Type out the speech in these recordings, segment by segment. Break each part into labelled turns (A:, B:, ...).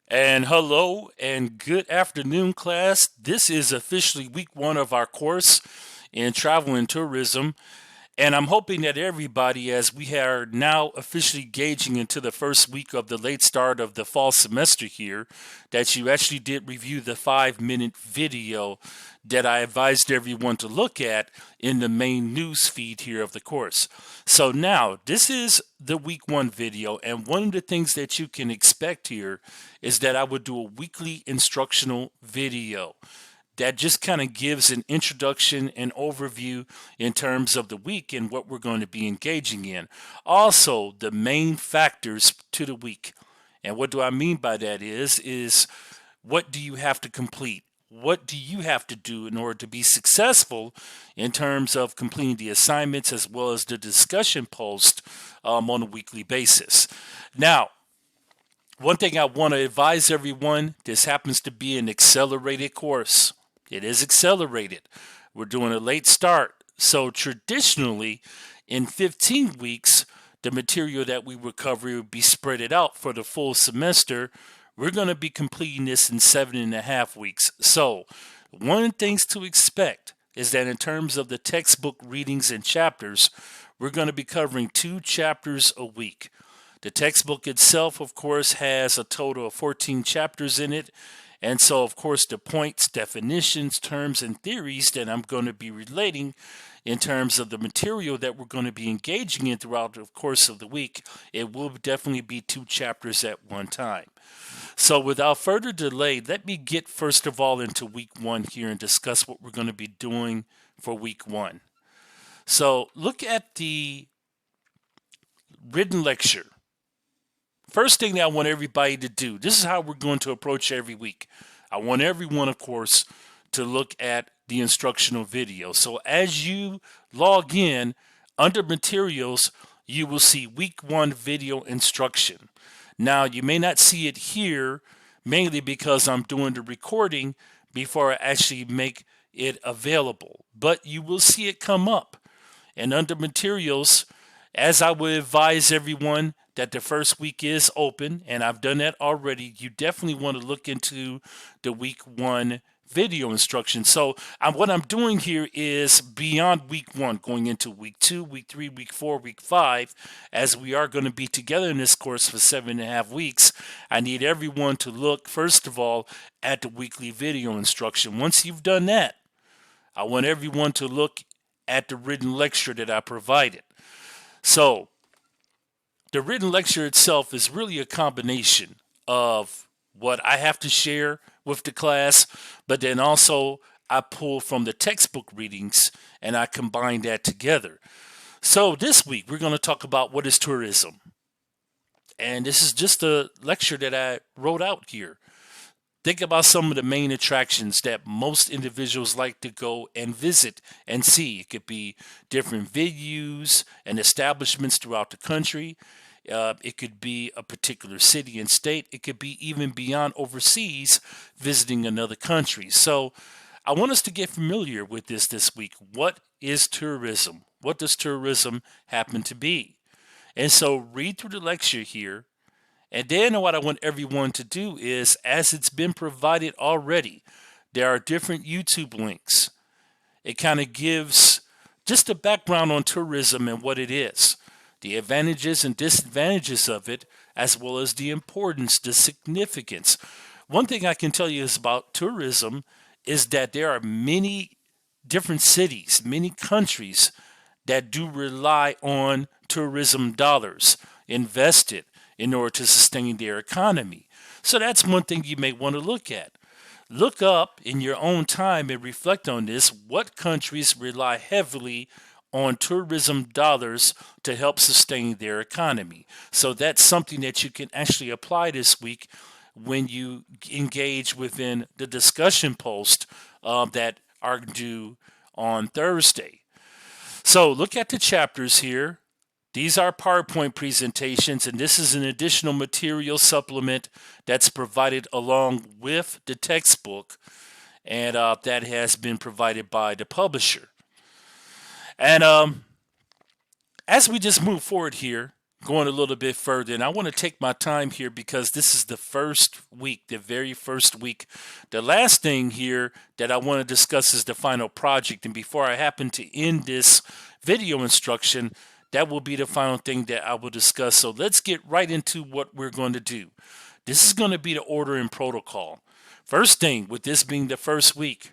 A: And hello and good afternoon, class. This is officially week one of our course in travel and tourism. And I'm hoping that everybody, as we are now officially gauging into the first week of the late start of the fall semester here, that you actually did review the 5 minute video that I advised everyone to look at in the main news feed here of the course. So now, this is the week one video, and one of the things that you can expect here is that I would do a weekly instructional video that just kind of gives an introduction and overview in terms of the week and what we're going to be engaging in. Also, the main factors to the week. And what do I mean by that is what do you have to complete? What do you have to do in order to be successful in terms of completing the assignments as well as the discussion post on a weekly basis? Now, one thing I want to advise everyone, this happens to be an accelerated course. It is accelerated. We're doing a late start. So traditionally, in 15 weeks, the material that we recover would be spread it out for the full semester. We're going to be completing this in 7.5 weeks. So one of the things to expect is that in terms of the textbook readings and chapters, we're going to be covering 2 chapters a week. The textbook itself, of course, has a total of 14 chapters in it. And so, of course, the points, definitions, terms, and theories that I'm going to be relating in terms of the material that we're going to be engaging in throughout the course of the week, it will definitely be 2 chapters at one time. So without further delay, let me get first of all into week one here and discuss what we're going to be doing for week one. So look at the written lecture. First thing that I want everybody to do, this is how we're going to approach every week. I want everyone, of course, to look at the instructional video. So as you log in under materials, you will see week one video instruction. Now, you may not see it here, mainly because I'm doing the recording before I actually make it available, but you will see it come up. And under materials, as I would advise everyone that the first week is open, and I've done that already, you definitely want to look into the week one video instructions. So what I'm doing here is beyond week one, going into week 2, week 3, week 4, week 5, as we are going to be together in this course for 7.5 weeks. I need everyone to look, first of all, at the weekly video instruction. Once you've done that, I want everyone to look at the written lecture that I provided. So the written lecture itself is really a combination of what I have to share with the class, but then also I pull from the textbook readings and I combine that together. So this week we're going to talk about what is tourism. And this is just a lecture that I wrote out here. Think about some of the main attractions that most individuals like to go and visit and see. It could be different venues and establishments throughout the country. It could be a particular city and state. It could be even beyond overseas, visiting another country. So I want us to get familiar with this week. What is tourism? What does tourism happen to be? And so read through the lecture here. And then what I want everyone to do is, as it's been provided already, there are different YouTube links. It kind of gives just a background on tourism and what it is, the advantages and disadvantages of it, as well as the importance, the significance. One thing I can tell you is about tourism is that there are many different cities, many countries that do rely on tourism dollars invested in order to sustain their economy. So that's one thing you may want to look at. Look up in your own time and reflect on this. What countries rely heavily on tourism dollars to help sustain their economy? So that's something that you can actually apply this week when you engage within the discussion post that are due on Thursday. So look at the chapters here. These are PowerPoint presentations, and this is an additional material supplement that's provided along with the textbook, and that has been provided by the publisher. And as we just move forward here, going a little bit further, and I want to take my time here because this is the first week, the very first week. The last thing here that I want to discuss is the final project. And before I happen to end this video instruction, that will be the final thing that I will discuss. So let's get right into what we're going to do. This is going to be the order and protocol. First thing, with this being the first week,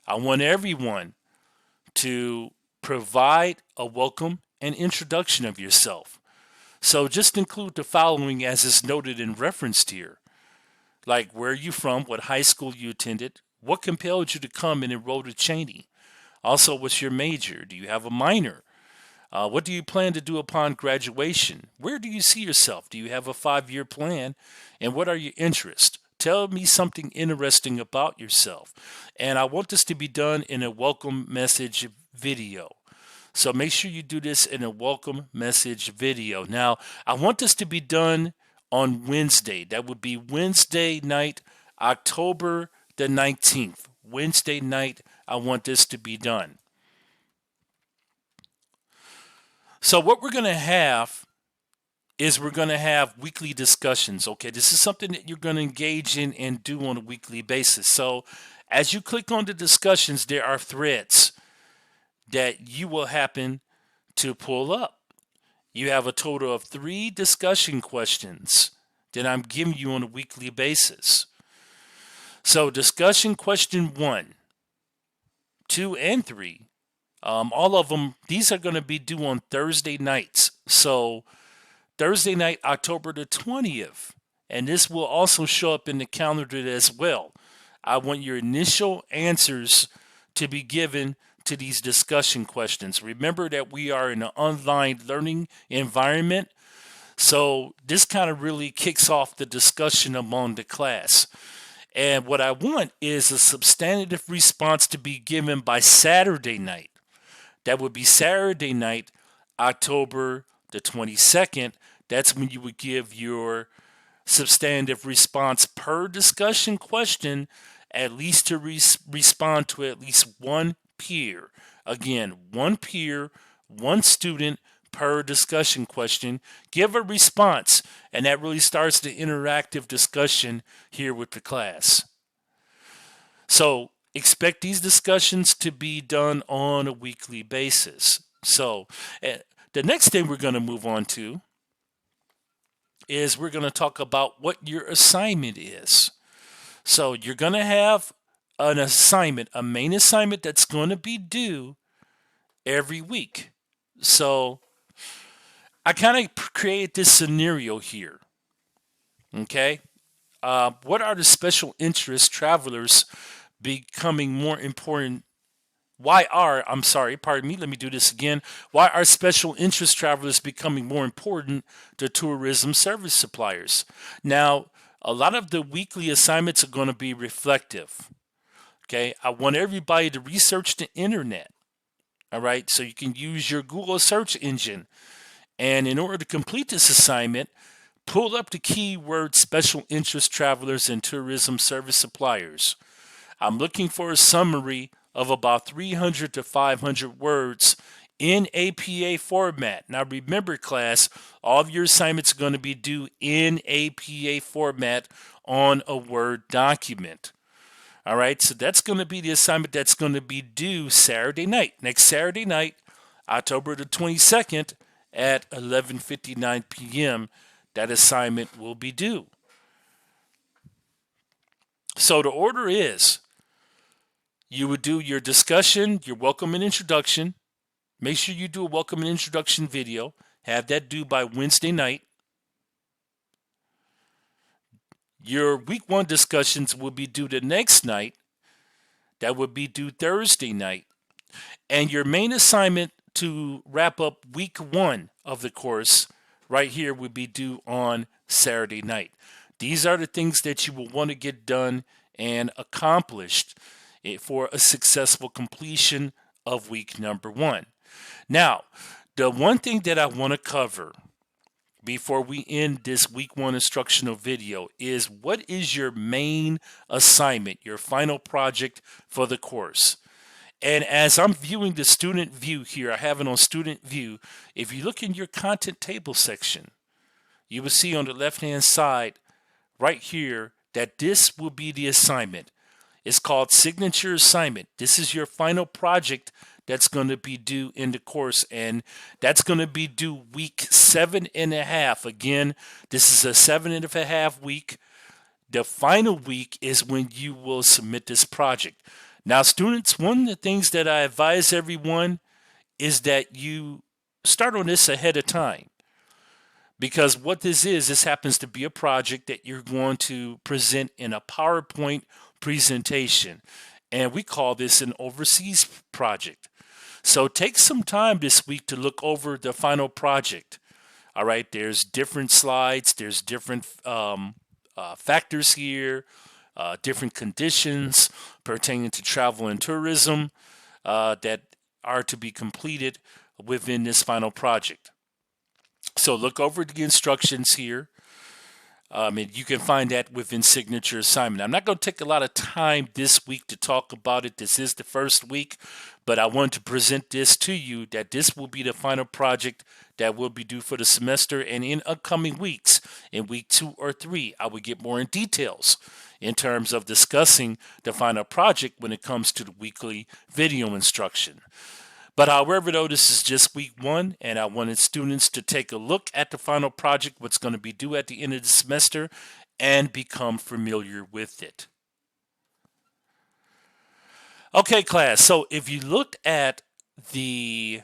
A: I want everyone to provide a welcome and introduction of yourself. So just include the following as is noted and referenced here. Like, where are you from? What high school you attended? What compelled you to come and enroll at Cheney? Also, what's your major? Do you have a minor? What do you plan to do upon graduation? Where do you see yourself? Do you have a 5-year plan? And what are your interests? Tell me something interesting about yourself. And I want this to be done in a welcome message video. So make sure you do this in a welcome message video. Now, I want this to be done on Wednesday. That would be Wednesday night, October the 19th. Wednesday night, I want this to be done. So what we're going to have is we're going to have weekly discussions. Okay, this is something that you're going to engage in and do on a weekly basis. So as you click on the discussions, there are threads that you will happen to pull up. You have a total of 3 discussion questions that I'm giving you on a weekly basis. So discussion question 1, 2, and 3, all of them, these are going to be due on Thursday nights. So Thursday night, October the 20th, and this will also show up in the calendar as well. I want your initial answers to be given to these discussion questions. Remember that we are in an online learning environment, so this kind of really kicks off the discussion among the class. And what I want is a substantive response to be given by Saturday night. That would be Saturday night, October the 22nd. That's when you would give your substantive response per discussion question, at least to respond to at least one peer. Again, one peer, one student per discussion question. Give a response, and that really starts the interactive discussion here with the class. So expect these discussions to be done on a weekly basis. So the next thing we're going to move on to is we're going to talk about what your assignment is. So you're going to have an assignment, a main assignment that's going to be due every week. So I kind of created this scenario here. Okay. What are the special interest travelers becoming more important? Why are special interest travelers becoming more important to tourism service suppliers? Now, a lot of the weekly assignments are going to be reflective. Okay, I want everybody to research the internet. All right, so you can use your Google search engine. And in order to complete this assignment, pull up the keyword special interest travelers and tourism service suppliers. I'm looking for a summary of about 300 to 500 words in APA format. Now remember, class, all of your assignments are going to be due in APA format on a Word document. All right, so that's going to be the assignment that's going to be due Saturday night. Next Saturday night, October the 22nd at 11:59 p.m., that assignment will be due. So the order is, you would do your discussion, your welcome and introduction. Make sure you do a welcome and introduction video. Have that due by Wednesday night. Your week 1 discussions will be due the next night. That would be due Thursday night. And your main assignment to wrap up week 1 of the course right here would be due on Saturday night. These are the things that you will want to get done and accomplished for a successful completion of week number 1. Now, the one thing that I want to cover before we end this week 1 instructional video is, what is your main assignment, your final project for the course? And as I'm viewing the student view here, I have it on student view. If you look in your content table section, you will see on the left-hand side right here that this will be the assignment. It's called Signature Assignment. This is your final project that's going to be due in the course, and that's going to be due week 7.5. Again, this is a 7.5 week. The final week is when you will submit this project. Now, students, one of the things that I advise everyone is that you start on this ahead of time. Because what this happens to be a project that you're going to present in a PowerPoint presentation. And we call this an overseas project. So take some time this week to look over the final project. All right, there's different slides, there's different factors here, different conditions pertaining to travel and tourism that are to be completed within this final project. So look over the instructions here. And you can find that within Signature Assignment. I'm not going to take a lot of time this week to talk about it. This is the first week, but I want to present this to you that this will be the final project that will be due for the semester. And in upcoming weeks, in week 2 or 3, I will get more in details in terms of discussing the final project when it comes to the weekly video instruction. But however, though, this is just week 1, and I wanted students to take a look at the final project, what's going to be due at the end of the semester, and become familiar with it. Okay, class, so if you looked at the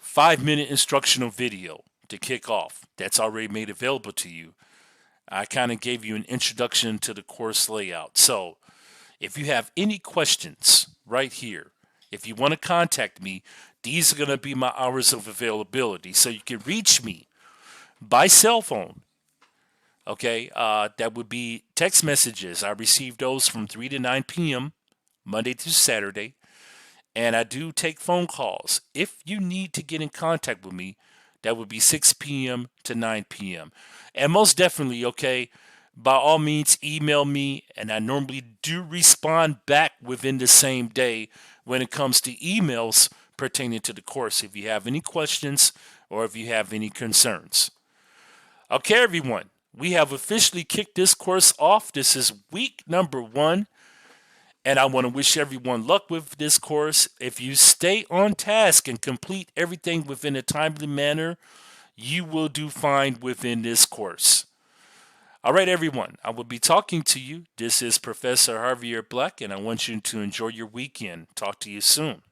A: 5-minute instructional video to kick off that's already made available to you, I kind of gave you an introduction to the course layout. So if you have any questions right here, if you want to contact me, these are going to be my hours of availability. So you can reach me by cell phone. Okay, that would be text messages. I receive those from 3 to 9 p.m. Monday through Saturday. And I do take phone calls. If you need to get in contact with me, that would be 6 p.m. to 9 p.m. And most definitely, okay, by all means, email me. And I normally do respond back within the same day when it comes to emails pertaining to the course, if you have any questions or if you have any concerns. Okay, everyone, we have officially kicked this course off. This is week number 1, and I want to wish everyone luck with this course. If you stay on task and complete everything within a timely manner, you will do fine within this course. All right, everyone, I will be talking to you. This is Professor Javier Black, and I want you to enjoy your weekend. Talk to you soon.